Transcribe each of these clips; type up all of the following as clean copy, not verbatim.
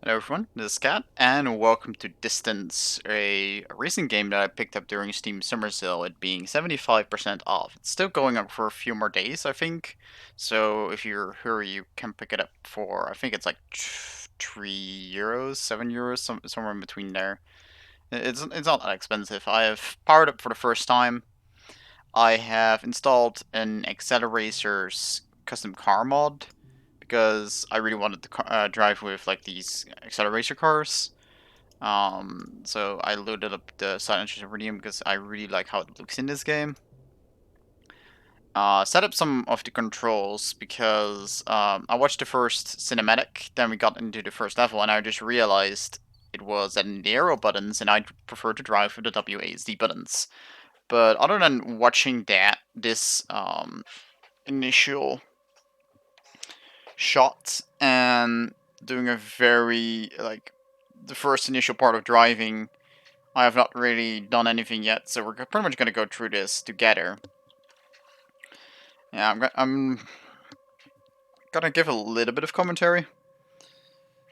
Hello everyone, this is Kat, and welcome to Distance, a racing game that I picked up during Steam Summer Sale, it being 75% off. It's still going up for a few more days, I think, so if you're hurry, you can pick it up for, I think it's like €3, €7, somewhere in between there. It's not that expensive. I have powered up for the first time. I have installed an Accelerator's custom car mod, because I really wanted to drive with like these accelerator cars. So I loaded up the Silent Iridium because I really like how it looks in this game. Set up some of the controls because I watched the first cinematic, then we got into the first level, and I just realized it was that in the arrow buttons, and I prefer to drive with the WASD buttons. But other than watching this initial shot and doing a very the first initial part of driving, I have not really done anything yet, so we're pretty much gonna go through this together. Yeah, I'm gonna give a little bit of commentary.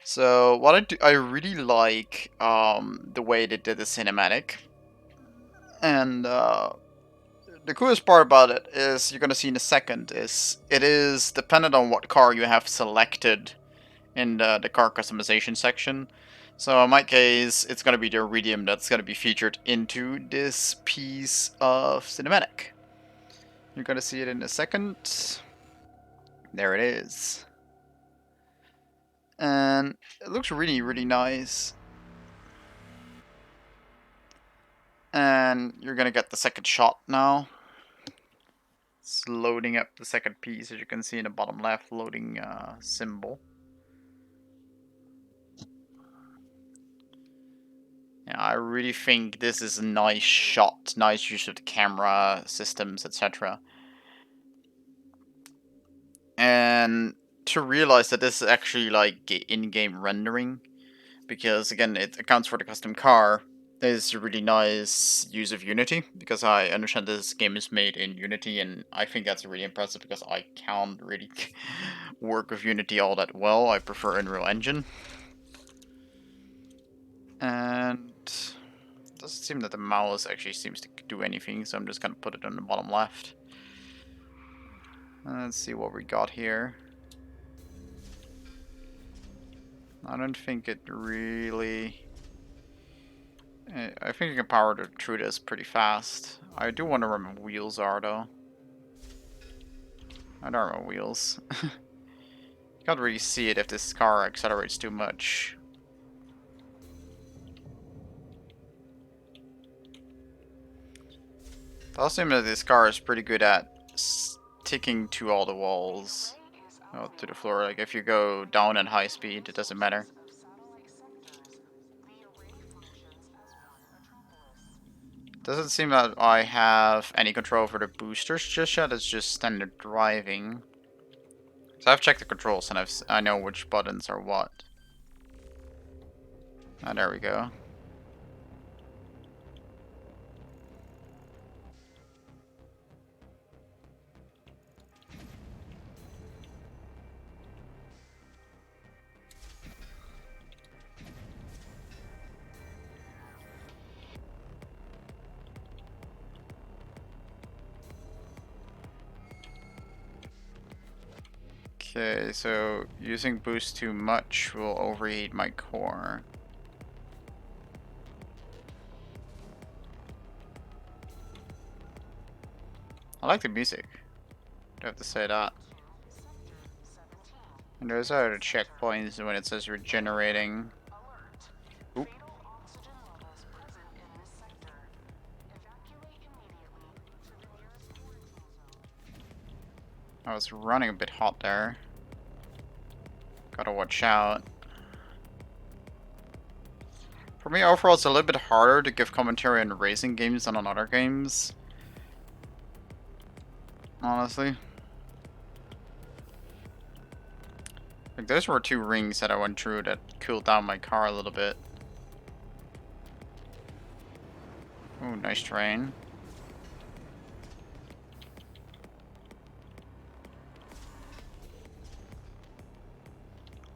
So what I really like the way they did the cinematic, and the coolest part about it is you're gonna see in a second is it is dependent on what car you have selected in the car customization section. So in my case, it's going to be the Iridium that's going to be featured into this piece of cinematic. You're going to see it in a second. There it is. And it looks really, really nice. And you're going to get the second shot now. It's loading up the second piece, as you can see in the bottom left, loading symbol. Yeah, I really think this is a nice shot, nice use of the camera systems, etc. And to realize that this is actually like in-game rendering, because again it accounts for the custom car, is a really nice use of Unity, because I understand this game is made in Unity, and I think that's really impressive because I can't really work with Unity all that well. I prefer Unreal Engine. And it doesn't seem that the mouse actually seems to do anything, so I'm just gonna put it on the bottom left. Let's see what we got here. I don't think it really... I think you can power through this pretty fast. I do wonder where my wheels are, though. I don't have my wheels. You can't really see it if this car accelerates too much. It also seems that this car is pretty good at sticking to all the walls. Oh, to the floor. Like, if you go down at high speed, it doesn't matter. Doesn't seem that I have any control over the boosters just yet. It's just standard driving. So I've checked the controls and I know which buttons are what. Ah, there we go. Okay, so using boost too much will overheat my core. I like the music. I have to say that. And those are the checkpoints when it says regenerating. Oop. I was running a bit hot there. Gotta watch out. For me, overall, it's a little bit harder to give commentary on racing games than on other games. Honestly. Like, those were two rings that I went through that cooled down my car a little bit. Ooh, nice terrain.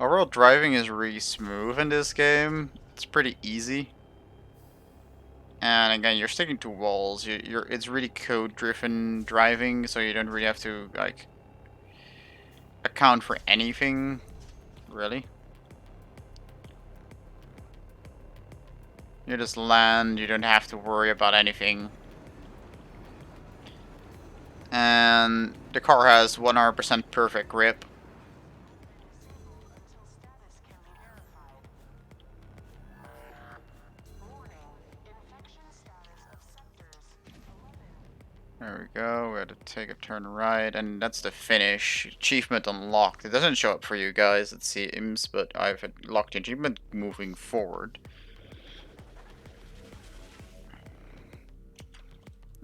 Overall, driving is really smooth in this game. It's pretty easy. And again, you're sticking to walls. It's really code-driven driving, so you don't really have to like account for anything, really. You just land. You don't have to worry about anything. And the car has 100% perfect grip. There we go. We had to take a turn right, and that's the finish. Achievement unlocked. It doesn't show up for you guys, it seems, but I've unlocked the achievement moving forward.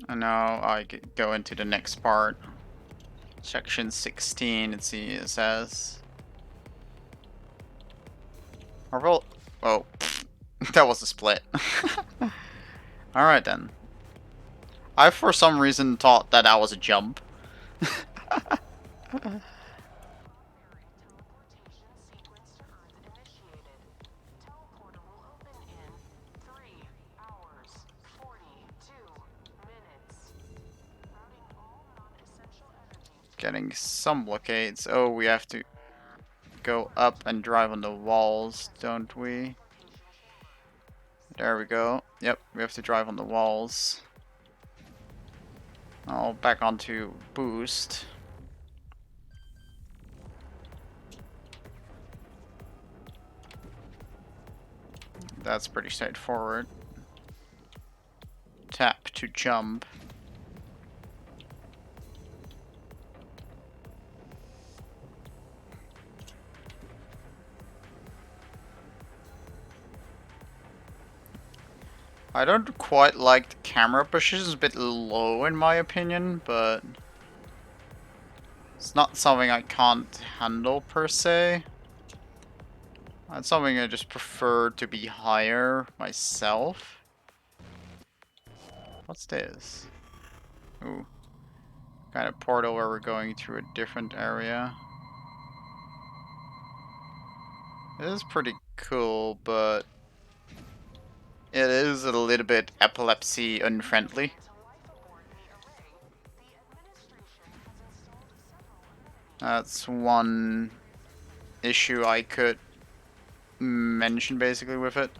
And now I go into the next part. Section 16, it says. Or roll. Oh, that was a split. Alright then. I, for some reason, thought that was a jump. Getting some blockades. Oh, we have to go up and drive on the walls, don't we? There we go. Yep, we have to drive on the walls. I'll back onto boost. That's pretty straightforward. Tap to jump. I don't quite like the camera position. It's a bit low in my opinion, but it's not something I can't handle per se. It's something I just prefer to be higher myself. What's this? Ooh. Kind of portal where we're going through a different area. It is pretty cool, but it is a little bit epilepsy unfriendly. That's one issue I could mention basically with it.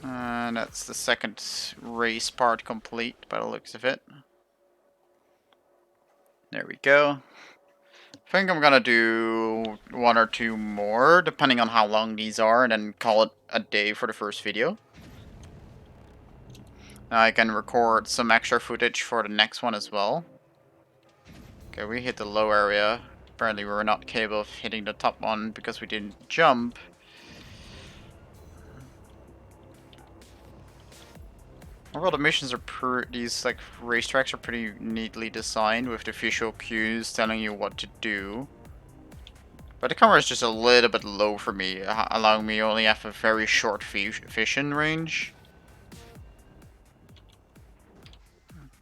And that's the second race part complete by the looks of it. There we go. I think I'm gonna do one or two more, depending on how long these are, and then call it a day for the first video. I can record some extra footage for the next one as well. Okay, we hit the low area. Apparently we were not capable of hitting the top one because we didn't jump. Overall, the missions are these like racetracks are pretty neatly designed with the visual cues telling you what to do. But the camera is just a little bit low for me, allowing me only have a very short vision range.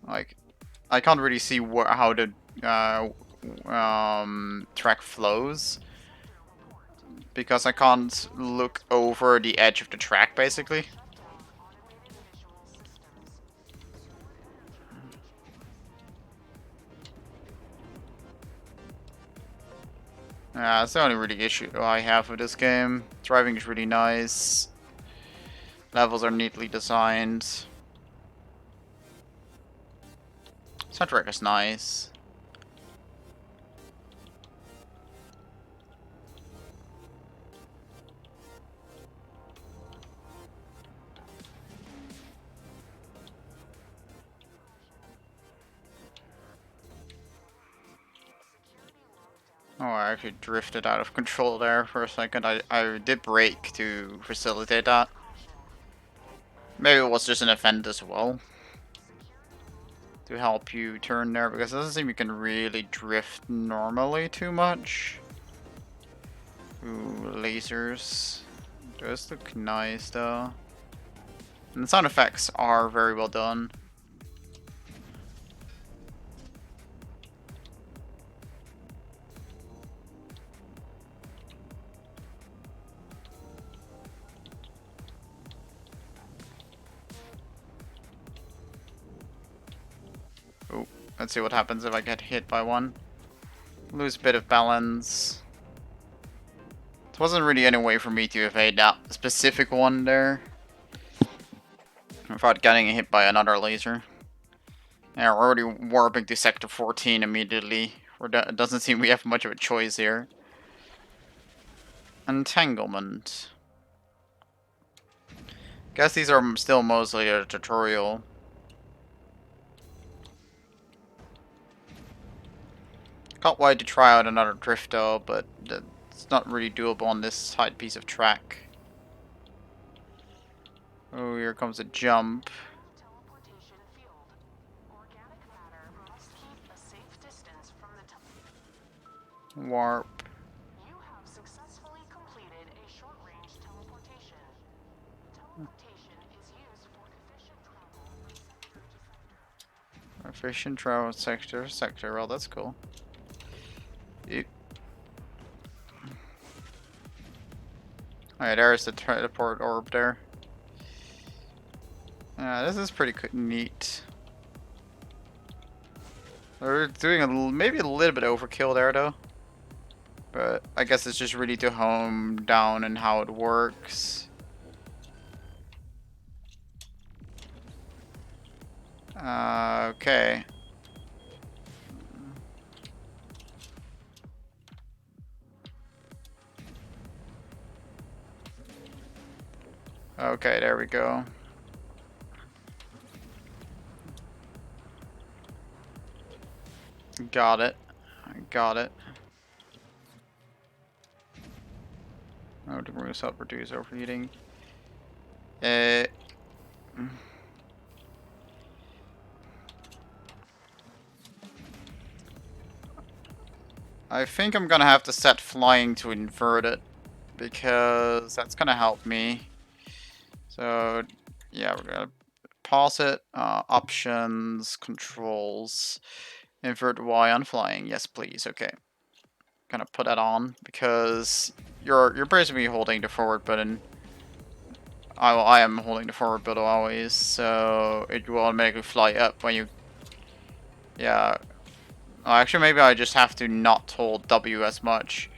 Like, I can't really see how the track flows because I can't look over the edge of the track, basically. That's the only really issue I have with this game. Driving is really nice. Levels are neatly designed. Soundtrack is nice. Oh, I actually drifted out of control there for a second. I did brake to facilitate that. Maybe it was just an event as well to help you turn there, because it doesn't seem you can really drift normally too much. Ooh, lasers. Those look nice though. And the sound effects are very well done. Let's see what happens if I get hit by one. Lose a bit of balance. There wasn't really any way for me to evade that specific one there without getting hit by another laser. Yeah, we're already warping to Sector 14 immediately. It doesn't seem we have much of a choice here. Entanglement. Guess these are still mostly a tutorial. Can't wait to try out another drift though, but it's not really doable on this side piece of track. Oh, here comes a jump. Warp. You have successfully completed a short-range teleportation. Teleportation is used for efficient travel from sector to sector. Efficient travel sector to sector. Well, that's cool. Alright, there's the teleport orb there. This is pretty neat. We're doing maybe a little bit of overkill there though. But I guess it's just really to hone down on how it works. Okay. Okay, there we go. Got it. I got it. Oh, to remove self-reduce overheating. I think I'm gonna have to set flying to invert it, because that's gonna help me. So, yeah, we're gonna pause it. Options, controls, invert Y on flying. Yes, please. Okay. Gonna put that on because you're basically holding the forward button. I am holding the forward button always, so it will automatically fly up when you. Yeah. Oh, actually, maybe I just have to not hold W as much.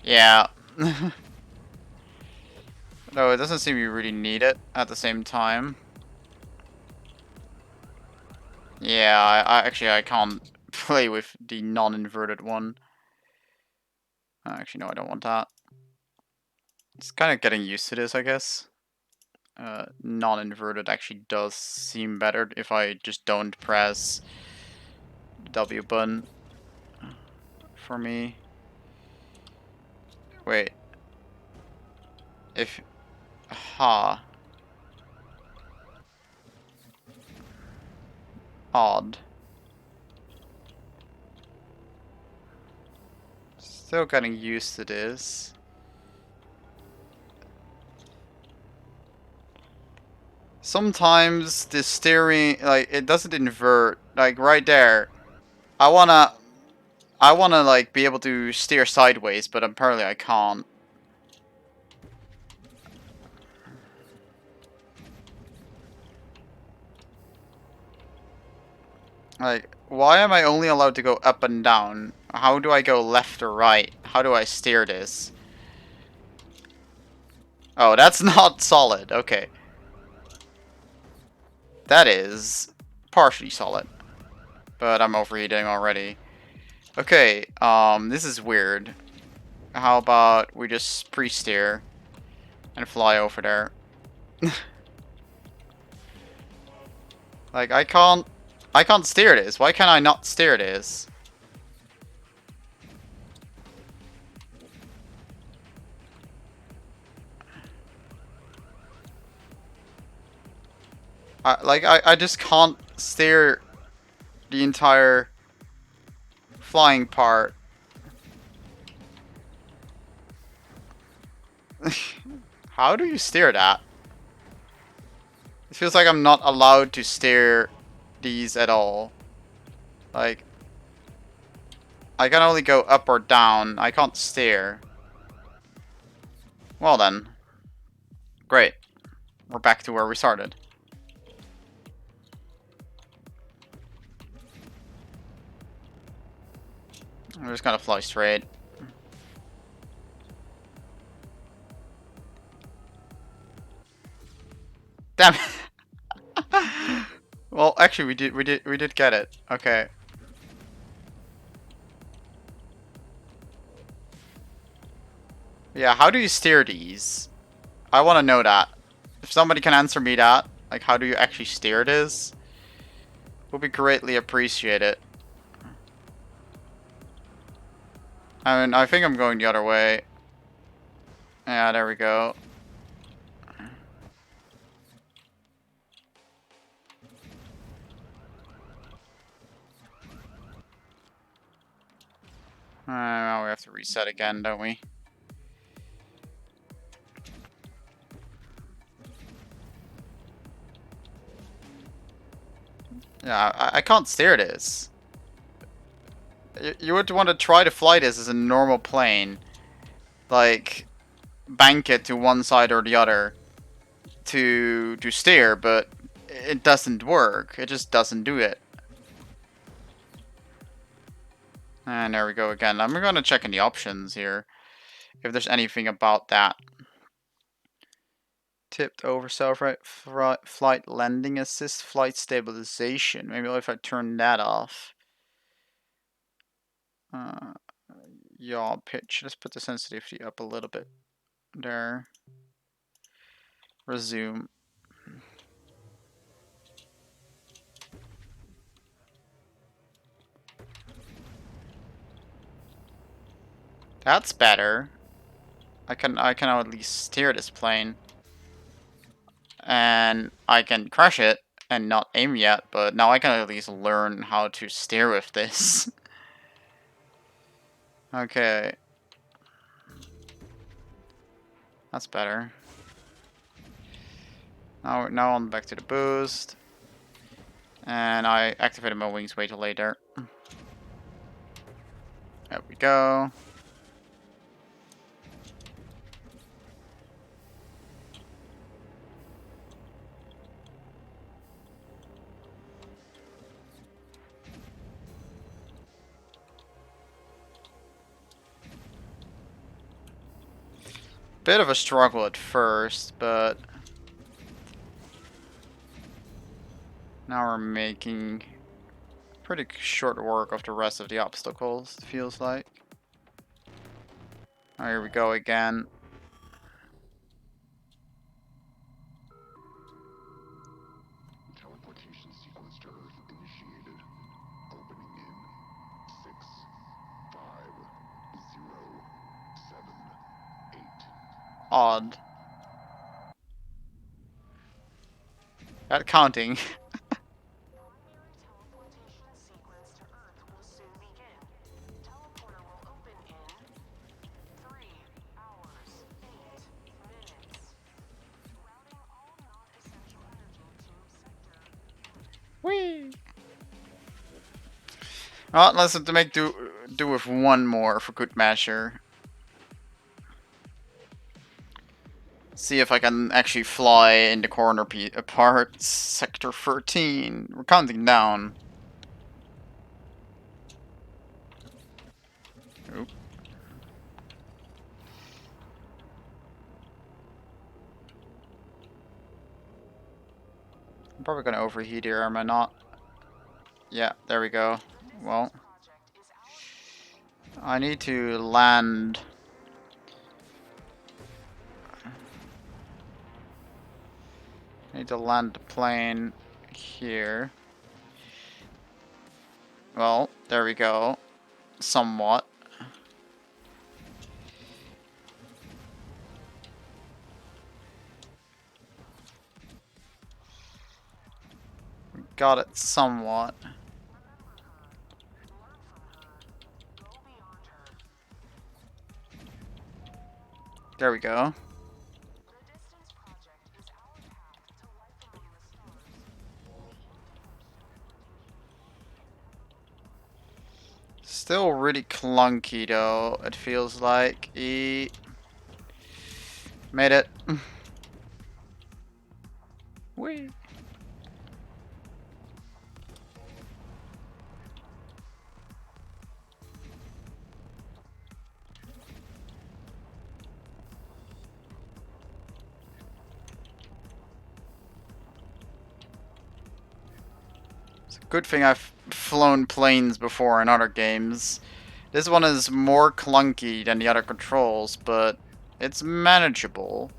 Yeah. No, it doesn't seem you really need it at the same time. Yeah, I can't play with the non-inverted one. Actually, no, I don't want that. It's kind of getting used to this, I guess. Non-inverted actually does seem better if I just don't press the W button for me. Wait. If... Ha. Odd. Still getting used to this. Sometimes the steering, like, it doesn't invert. Like, right there. I wanna, like, be able to steer sideways, but apparently I can't. Like, why am I only allowed to go up and down? How do I go left or right? How do I steer this? Oh, that's not solid. Okay. That is partially solid. But I'm overheating already. Okay, this is weird. How about we just pre-steer and fly over there? Like, I can't steer this. Why can't I not steer this? I just can't steer the entire flying part. How do you steer that? It feels like I'm not allowed to steer these at all. Like, I can only go up or down. I can't steer. Well then. Great. We're back to where we started. I'm just gonna fly straight. Damn it. Well, actually, we did get it. Okay. Yeah, how do you steer these? I want to know that. If somebody can answer me that, like, how do you actually steer this? Would be greatly appreciated. I mean, I think I'm going the other way. Yeah, there we go. Now we have to reset again, don't we? Yeah, I can't steer this. You would want to try to fly this as a normal plane. Like, bank it to one side or the other to steer, but it doesn't work. It just doesn't do it. And there we go again. I'm gonna check in the options here if there's anything about that. Tipped over self-right flight landing assist, flight stabilization. Maybe if I turn that off. Yaw pitch. Let's put the sensitivity up a little bit. There. Resume. That's better. I can now at least steer this plane. And I can crash it and not aim yet, but now I can at least learn how to steer with this. Okay. That's better. Now I'm back to the boost. And I activated my wings way too later. There we go. Bit of a struggle at first, but now we're making pretty short work of the rest of the obstacles, it feels like. Oh, here we go again. Teleportation sequence to Earth initiated. Opening in 6, 5, 0, 7, 8. Odd. That counting. Primary teleportation sequence to Earth will soon begin. Teleporter will open in 3 hours, 8 minutes. Routing all non-essential energy to sector. Whee! Well, let's have to make do with one more for good measure. See if I can actually fly in the corner part. Sector 13. We're counting down. Oop. I'm probably gonna overheat here, am I not? Yeah, there we go. Well, I need to land. I need to land the plane here. Well, there we go. Somewhat. Got it somewhat. There we go. Still really clunky though, it feels like. Made it. Whee. Good thing I've flown planes before in other games. This one is more clunky than the other controls, but it's manageable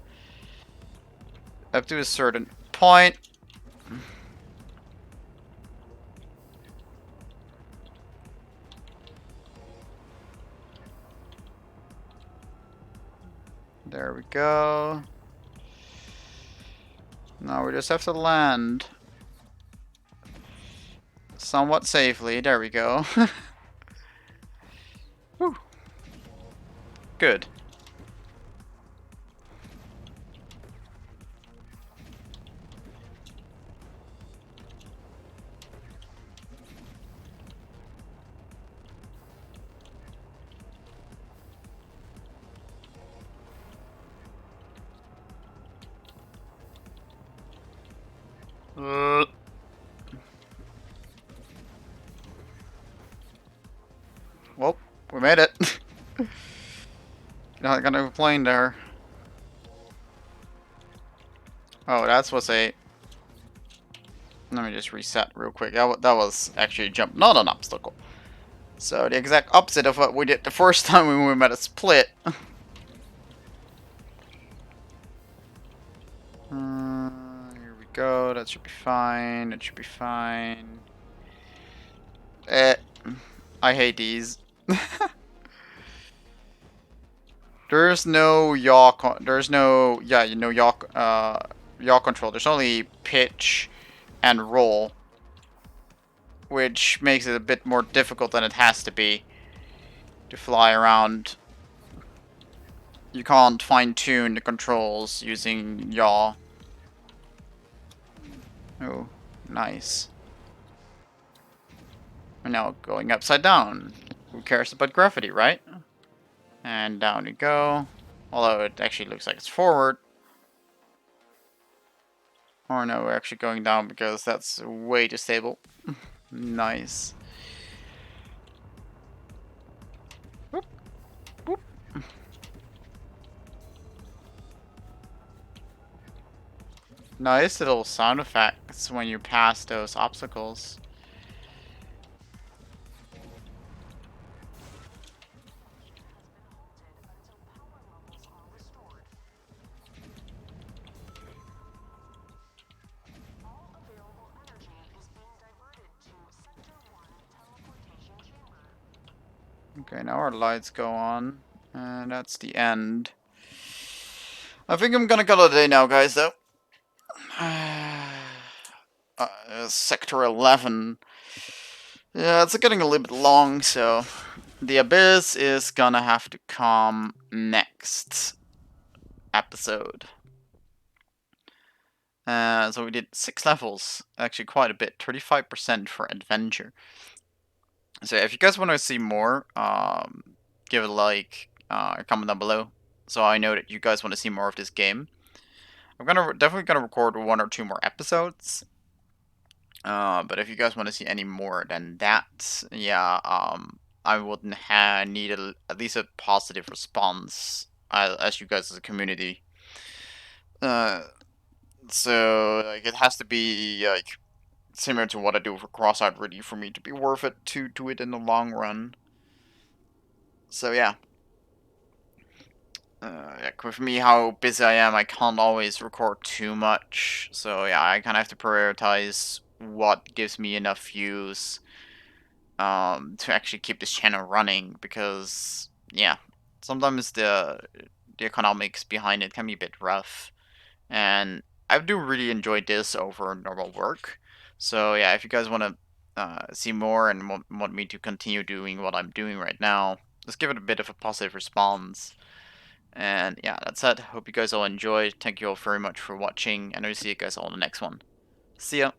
up to a certain point. There we go. Now we just have to land somewhat safely. There we go. Whew. Good. Uh, well, we made it. Not gonna have a plane there. Oh, that's what's a. Let me just reset real quick. That was actually a jump, not an obstacle. So the exact opposite of what we did the first time when we met a split. Here we go. That should be fine. That should be fine. I hate these. There's no yaw. There's no yaw. Yaw control. There's only pitch and roll, which makes it a bit more difficult than it has to be to fly around. You can't fine tune the controls using yaw. Oh, nice. We're now going upside down. Who cares about gravity, right? And down we go. Although it actually looks like it's forward. Or no, we're actually going down because that's way too stable. Nice. Whoop, whoop. Nice little sound effects when you pass those obstacles. All available energy is being diverted to Sector 1 teleportation chamber. Okay, now our lights go on. And that's the end. I think I'm gonna call it a day now, guys, though. Sector 11. Yeah, it's getting a little bit long, so the Abyss is gonna have to come next episode. So we did 6 levels, actually quite a bit, 35% for adventure. So if you guys want to see more, give it a like, comment down below, so I know that you guys want to see more of this game. I'm definitely gonna record 1 or 2 more episodes. But if you guys want to see any more than that, yeah, I would need at least a positive response as you guys as a community. Uh, so like it has to be like similar to what I do for Cross-Eyed Really for me to be worth it to do it in the long run. So yeah. Like with me, how busy I am, I can't always record too much. So yeah, I kind of have to prioritize what gives me enough views to actually keep this channel running, because yeah, sometimes the economics behind it can be a bit rough, and I do really enjoy this over normal work. So yeah, if you guys want to see more and want me to continue doing what I'm doing right now, just give it a bit of a positive response. And yeah, that's it. Hope you guys all enjoyed. Thank you all very much for watching, and I'll see you guys all in the next one. See ya.